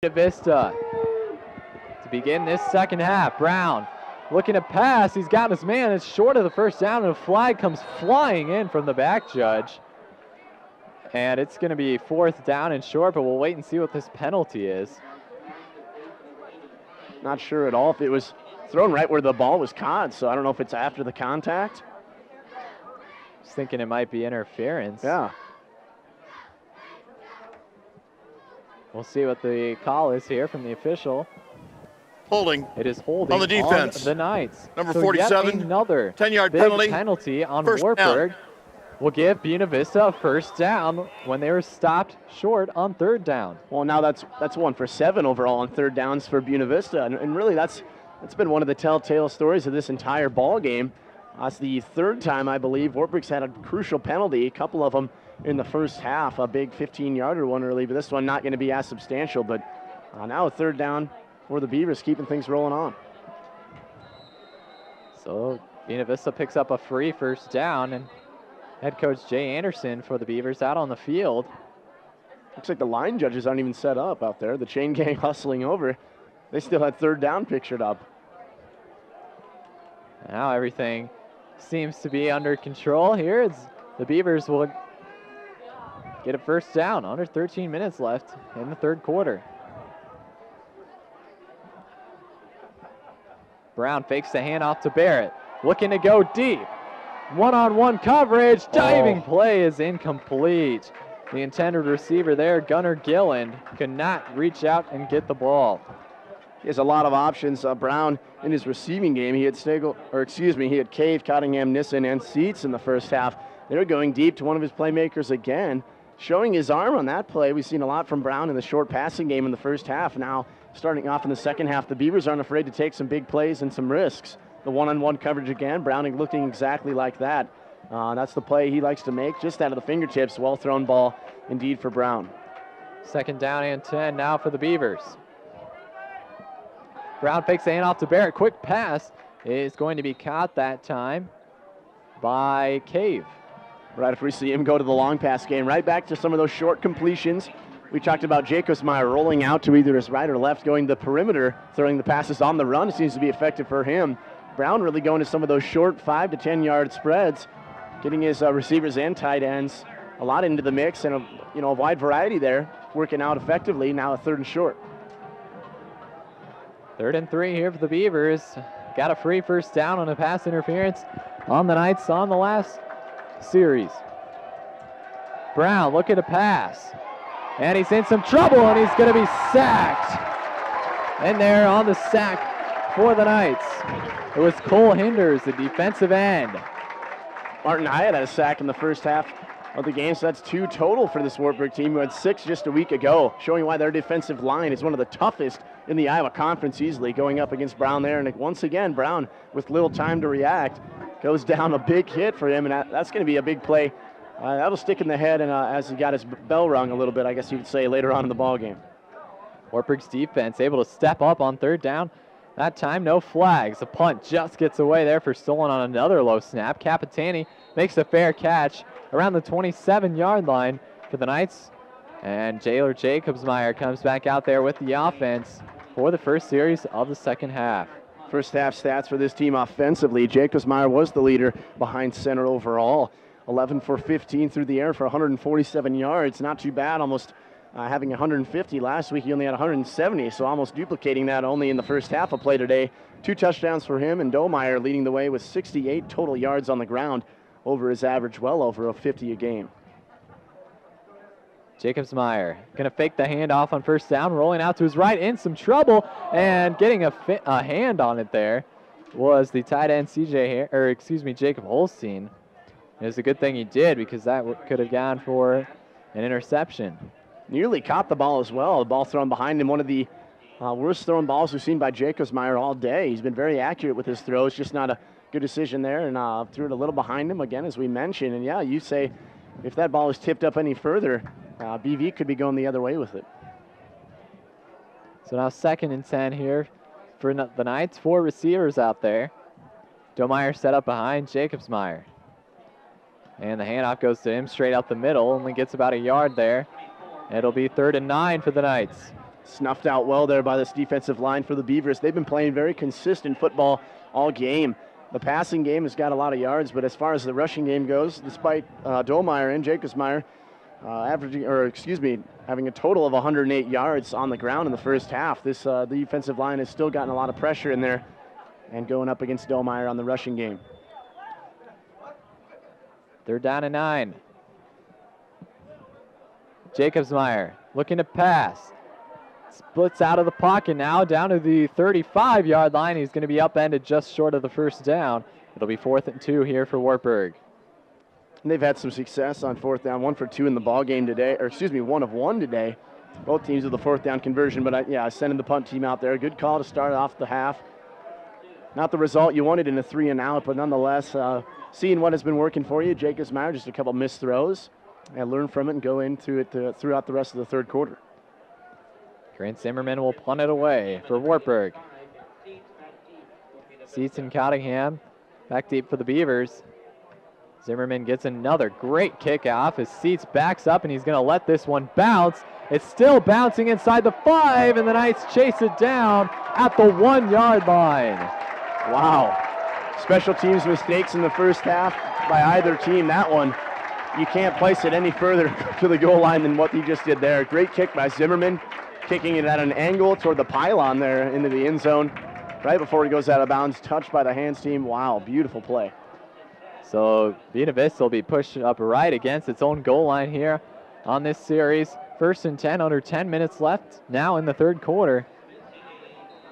Vista to begin this second half. Brown looking to pass. He's got his man. It's short of the first down, and a flag comes flying in from the back judge. And it's going to be fourth down and short, but we'll wait and see what this penalty is. Not sure at all if it was thrown right where the ball was caught, so I don't know if it's after the contact. Just thinking it might be interference. Yeah. We'll see what the call is here from the official. Holding. It is holding on the defense. On the Knights. Number so 47. Yet another 10-yard big penalty. on First Wartburg. down. Will give Buena Vista a first down when they were stopped short on third down. Well, now that's 1 for 7 overall on third downs for Buena Vista, and really that's been one of the telltale stories of this entire ball game. That's the third time, I believe, Wartburg's had a crucial penalty, a couple of them in the first half, a big 15-yarder one early, but this one not going to be as substantial. But now a third down for the Beavers, keeping things rolling on. So Buena Vista picks up a free first down, and head coach Jay Anderson for the Beavers out on the field. Looks like the line judges aren't even set up out there. The chain gang hustling over. They still had third down pictured up. Now everything seems to be under control here. As the Beavers will get a first down. Under 13 minutes left in the third quarter. Brown fakes the handoff to Barrett. Looking to go deep. One-on-one coverage. Diving play is incomplete. The intended receiver there, Gunnar Gilland, could not reach out and get the ball. He has a lot of options. Brown in his receiving game, he had Cave, Cottingham, Nissen, and Seats in the first half. They're going deep to one of his playmakers again, showing his arm on that play. We've seen a lot from Brown in the short passing game in the first half. Now, starting off in the second half, the Beavers aren't afraid to take some big plays and some risks. The one-on-one coverage again, Browning looking exactly like that. That's the play he likes to make, just out of the fingertips. Well-thrown ball indeed for Brown. Second down and 10 now for the Beavers. Brown fakes the handoff to Barrett. Quick pass is going to be caught that time by Cave. Right after we see him go to the long pass game, right back to some of those short completions. We talked about Jacobsmeyer rolling out to either his right or left, going the perimeter, throwing the passes on the run. It seems to be effective for him. Brown really going to some of those short 5 to 10 yard spreads, getting his receivers and tight ends a lot into the mix, and a wide variety there, working out effectively. Now a third and short. 3rd and 3 here for the Beavers. Got a free first down on a pass interference on the Knights on the last series. Brown looking to pass. And he's in some trouble, and he's going to be sacked. And there on the sack for the Knights, it was Cole Hinders, the defensive end. Martin Hyatt had a sack in the first half of the game, so that's 2 total for this Wartburg team, who had 6 just a week ago, showing why their defensive line is one of the toughest in the Iowa Conference easily, going up against Brown there. And once again, Brown, with little time to react, goes down a big hit for him, and that's going to be a big play. That'll stick in the head, and as he got his bell rung a little bit, I guess you could say, later on in the ball game. Wartburg's defense able to step up on third down. That time, no flags. The punt just gets away there for stolen on another low snap. Capitani makes a fair catch around the 27-yard line for the Knights. And Jailer Jacobsmeyer comes back out there with the offense for the first series of the second half. First half stats for this team offensively. Jacobsmeyer was the leader behind center overall. 11 for 15 through the air for 147 yards. Not too bad, almost having 150 last week. He only had 170, so almost duplicating that only in the first half of play today. 2 touchdowns for him, and Domeyer leading the way with 68 total yards on the ground, over his average, well over a 50 a game. Jacobsmeyer going to fake the handoff on first down, rolling out to his right, in some trouble, and getting a hand on it there was the tight end Jacob Holstein. It was a good thing he did, because that could have gone for an interception. Nearly caught the ball as well. The ball thrown behind him, one of the worst thrown balls we've seen by Jacobsmeyer all day. He's been very accurate with his throws, just not a good decision there, and threw it a little behind him again, as we mentioned. And yeah, you say if that ball is tipped up any further, BV could be going the other way with it. So now 2nd and 10 here for the Knights. 4 receivers out there. Domeyer set up behind Jacobsmeyer. And the handoff goes to him straight out the middle. Only gets about a yard there. It'll be 3rd and 9 for the Knights. Snuffed out well there by this defensive line for the Beavers. They've been playing very consistent football all game. The passing game has got a lot of yards, but as far as the rushing game goes, despite Domeyer and Jacobsmeyer having a total of 108 yards on the ground in the first half, this the defensive line has still gotten a lot of pressure in there and going up against Domeyer on the rushing game. 3rd down and 9. Jacobsmeyer looking to pass. Splits out of the pocket now down to the 35-yard line. He's going to be upended just short of the first down. It'll be 4th and 2 here for Wartburg. And they've had some success on 4th down, 1 for 2 in the ball game today, 1 of 1 today. Both teams with the 4th down conversion, but I sending the punt team out there. Good call to start off the half. Not the result you wanted in a 3 and out, but nonetheless, seeing what has been working for you, Jacobsmeyer, just a couple missed throws, and learn from it and go into it throughout the rest of the third quarter. Grant Zimmerman will punt it away for Wartburg. Seats and Cottingham back deep for the Beavers. Zimmerman gets another great kickoff as Seats backs up, and he's going to let this one bounce. It's still bouncing inside the 5, and the Knights chase it down at the 1-yard line. Wow. Special teams mistakes in the first half by either team. That one, you can't place it any further to the goal line than what he just did there. Great kick by Zimmerman, kicking it at an angle toward the pylon there into the end zone right before he goes out of bounds, touched by the hands team. Wow, beautiful play. So Buena Vista will be pushed up right against its own goal line here on this series. 1st and 10, under 10 minutes left now in the third quarter.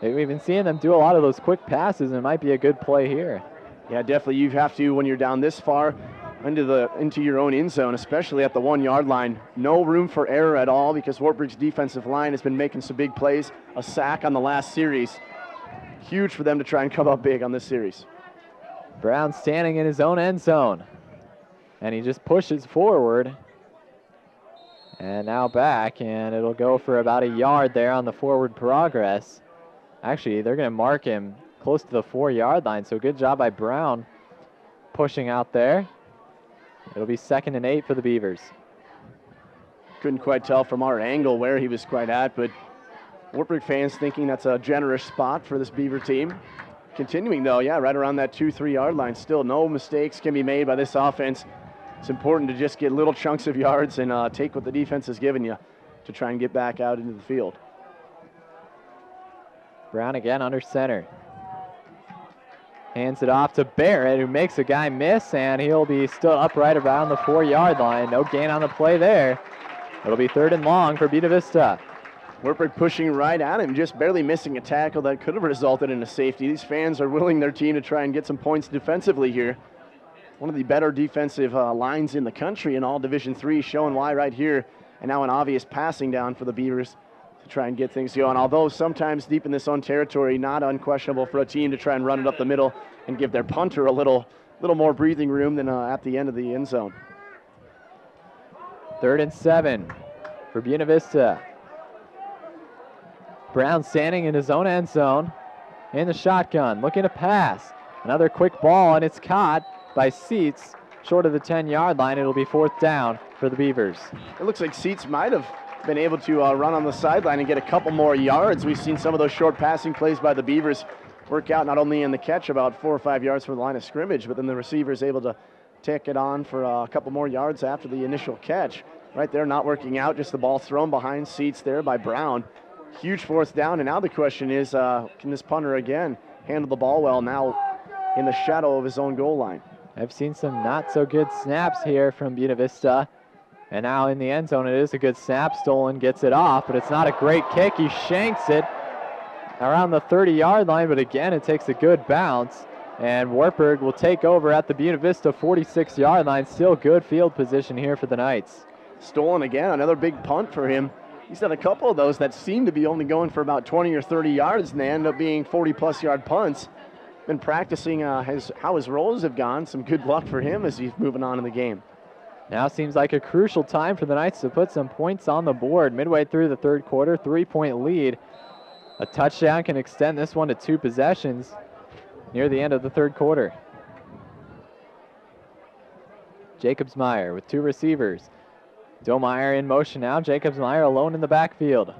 We've been seeing them do a lot of those quick passes, and it might be a good play here. Yeah, definitely. You have to, when you're down this far into your own end zone, especially at the 1-yard line. No room for error at all because Wartburg's defensive line has been making some big plays. A sack on the last series. Huge for them to try and come up big on this series. Brown standing in his own end zone, and he just pushes forward. And now back, and it'll go for about a yard there on the forward progress. Actually, they're going to mark him close to the 4-yard line, so good job by Brown pushing out there. It'll be 2nd and 8 for the Beavers. Couldn't quite tell from our angle where he was quite at, but Wartburg fans thinking that's a generous spot for this Beaver team. Continuing though, right around that 2-3 yard line. Still no mistakes can be made by this offense. It's important to just get little chunks of yards and take what the defense has given you to try and get back out into the field. Brown again under center. Hands it off to Barrett, who makes a guy miss, and he'll be still upright around the 4-yard line. No gain on the play there. It'll be 3rd and long for Buena Vista. Wartburg pushing right at him, just barely missing a tackle that could have resulted in a safety. These fans are willing their team to try and get some points defensively here. One of the better defensive lines in the country in all Division III, showing why right here. And now an obvious passing down for the Beavers to try and get things going. Although sometimes deep in this own territory, not unquestionable for a team to try and run it up the middle and give their punter a little more breathing room than at the end of the end zone. 3rd and 7 for Buena Vista. Brown standing in his own end zone in the shotgun, looking to pass. Another quick ball, and it's caught by Seats short of the 10-yard line. It'll be 4th down for the Beavers. It looks like Seats might have been able to run on the sideline and get a couple more yards. We've seen some of those short passing plays by the Beavers work out not only in the catch about 4 or 5 yards from the line of scrimmage, but then the receiver is able to take it on for a couple more yards after the initial catch. Right there, not working out, just the ball thrown behind Seats there by Brown. Huge 4th down, and now the question is, can this punter again handle the ball well now in the shadow of his own goal line? I've seen some not so good snaps here from Buena Vista. And now in the end zone, it is a good snap. Stolen gets it off, but it's not a great kick. He shanks it around the 30-yard line, but again, it takes a good bounce. And Wartburg will take over at the Buena Vista 46-yard line. Still good field position here for the Knights. Stolen again, another big punt for him. He's done a couple of those that seem to be only going for about 20 or 30 yards, and they end up being 40-plus yard punts. Been practicing how his rolls have gone. Some good luck for him as he's moving on in the game. Now seems like a crucial time for the Knights to put some points on the board. Midway through the third quarter, 3-point lead. A touchdown can extend this one to 2 possessions near the end of the third quarter. Jacobsmeyer with 2 receivers. Domeyer in motion now. Jacobsmeyer alone in the backfield.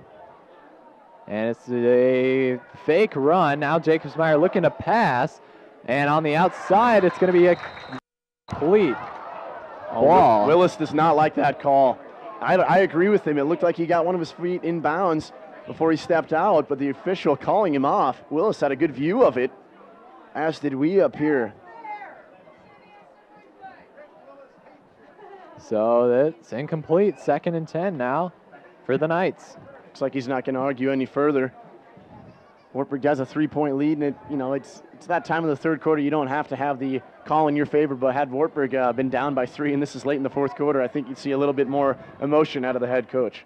And it's a fake run. Now Jacobsmeyer looking to pass. And on the outside, it's going to be a complete ball. Willis does not like that call. I agree with him. It looked like he got one of his feet in bounds before he stepped out, but the official calling him off. Willis had a good view of it, as did we up here. So that's incomplete. 2nd and 10 now for the Knights. Looks like he's not going to argue any further. Wartburg has a 3-point lead, and it's that time of the third quarter. You don't have to have the call in your favor, but had Wartburg been down by 3, and this is late in the fourth quarter, I think you'd see a little bit more emotion out of the head coach.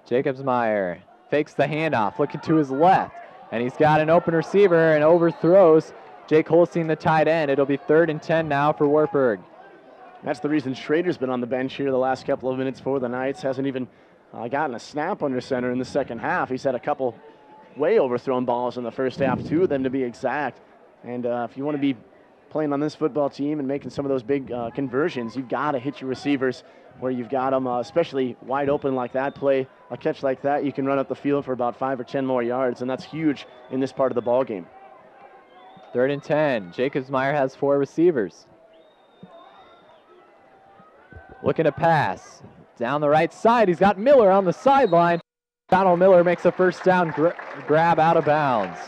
Jacobsmeyer fakes the handoff, looking to his left, and he's got an open receiver and overthrows Jake Holstein, the tight end. It'll be 3rd and 10 now for Wartburg. That's the reason Schrader's been on the bench here the last couple of minutes for the Knights. Hasn't even gotten a snap under center in the second half. He's had a couple way overthrown balls in the first half, 2 of them to be exact. And if you want to be playing on this football team and making some of those big conversions, you've got to hit your receivers where you've got them, especially wide open like that. Play a catch like that, you can run up the field for about 5 or 10 more yards, and that's huge in this part of the ball game. 3rd and 10. Jacobsmeyer has 4 receivers. Looking to pass. Down the right side, he's got Miller on the sideline. Donald Miller makes a first down grab out of bounds.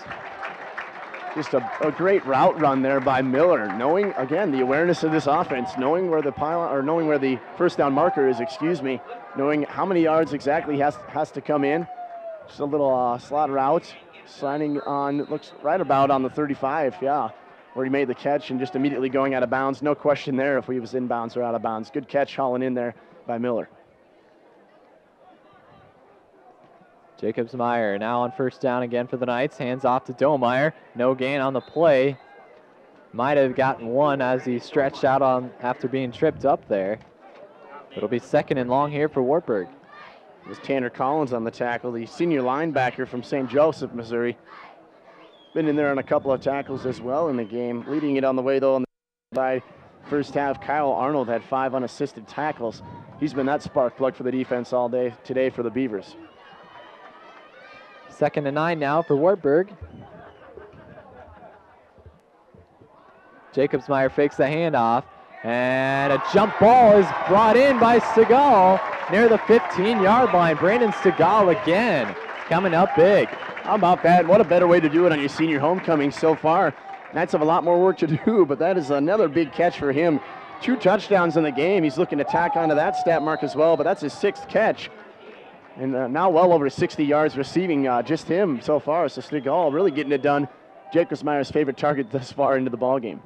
Just a great route run there by Miller, knowing, again, the awareness of this offense, knowing where the pylon, or knowing where the first down marker is, knowing how many yards exactly has to come in. Just a little slot route, signing on, looks right about on the 35, where he made the catch and just immediately going out of bounds. No question there if he was in bounds or out of bounds. Good catch hauling in there by Miller. Jacobsmeyer now on first down again for the Knights. Hands off to Domeyer. No gain on the play. Might have gotten one as he stretched out on after being tripped up there. It'll be 2nd and long here for Wartburg. It was Tanner Collins on the tackle, the senior linebacker from St. Joseph, Missouri. Been in there on a couple of tackles as well in the game. Leading it on the way, though, on the side. First half, Kyle Arnold had 5 unassisted tackles. He's been that spark plug for the defense all day today for the Beavers. 2nd and 9 now for Wartburg. Jacobsmeyer fakes the handoff, and a jump ball is brought in by Segal near the 15-yard line. Brandon Segal again coming up big. How about that? What a better way to do it on your senior homecoming so far. Knights have a lot more work to do, but that is another big catch for him. 2 touchdowns in the game. He's looking to tack onto that stat mark as well, but that's his 6th catch. And now well over 60 yards receiving, just him so far. So Segal really getting it done. Jacobsmeyer's favorite target thus far into the ball game.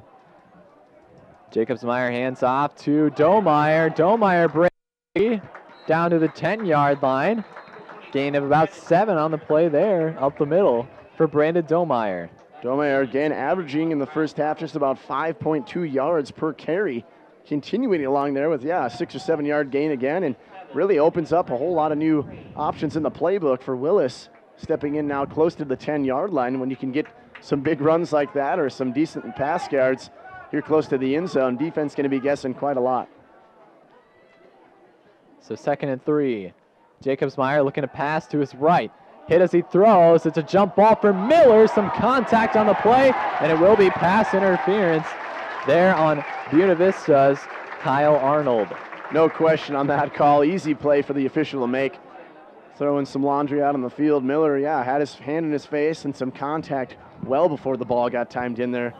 Jacobsmeyer hands off to Domeyer. Domeyer breaks down to the 10-yard line. Gain of about 7 on the play there, up the middle for Brandon Domeyer. Domeyer again averaging in the first half just about 5.2 yards per carry. Continuing along there with, a 6 or 7 yard gain again, and really opens up a whole lot of new options in the playbook for Willis. Stepping in now close to the 10-yard line. When you can get some big runs like that or some decent pass yards here close to the end zone, defense going to be guessing quite a lot. So 2nd and 3. Jacobsmeyer looking to pass to his right. Hit as he throws. It's a jump ball for Miller. Some contact on the play, and it will be pass interference there on Buena Vista's Kyle Arnold. No question on that call. Easy play for the official to make. Throwing some laundry out on the field. Miller, had his hand in his face and some contact well before the ball got timed in there.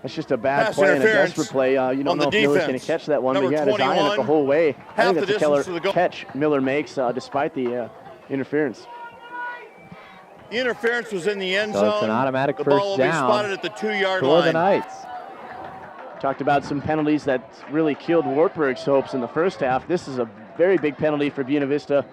That's just a bad play and a desperate play. You don't know if Miller's going to catch that one, but he had his eye on it the whole way. I think that's a killer catch Miller makes despite the interference. The interference was in the end zone. So it's an automatic first down. The ball will be spotted at the 2-yard for line. the Knights. Talked about some penalties that really killed Wartburg's hopes in the first half. This is a very big penalty for Buena Vista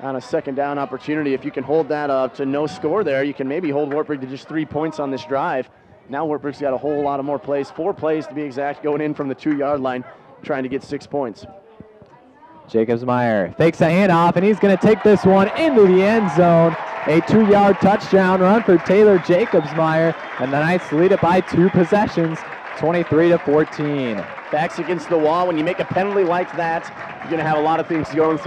on a 2nd down opportunity. If you can hold that to no score there, you can maybe hold Wartburg to just 3 points on this drive. Now Wartburg's got a whole lot of more plays, 4 plays to be exact, going in from the 2-yard line, trying to get 6 points. Jacobsmeyer fakes a handoff, and he's going to take this one into the end zone. A 2-yard touchdown run for Taylor Jacobsmeyer, and the Knights lead it by 2 possessions, 23-14. Backs against the wall. When you make a penalty like that, you're going to have a lot of things going through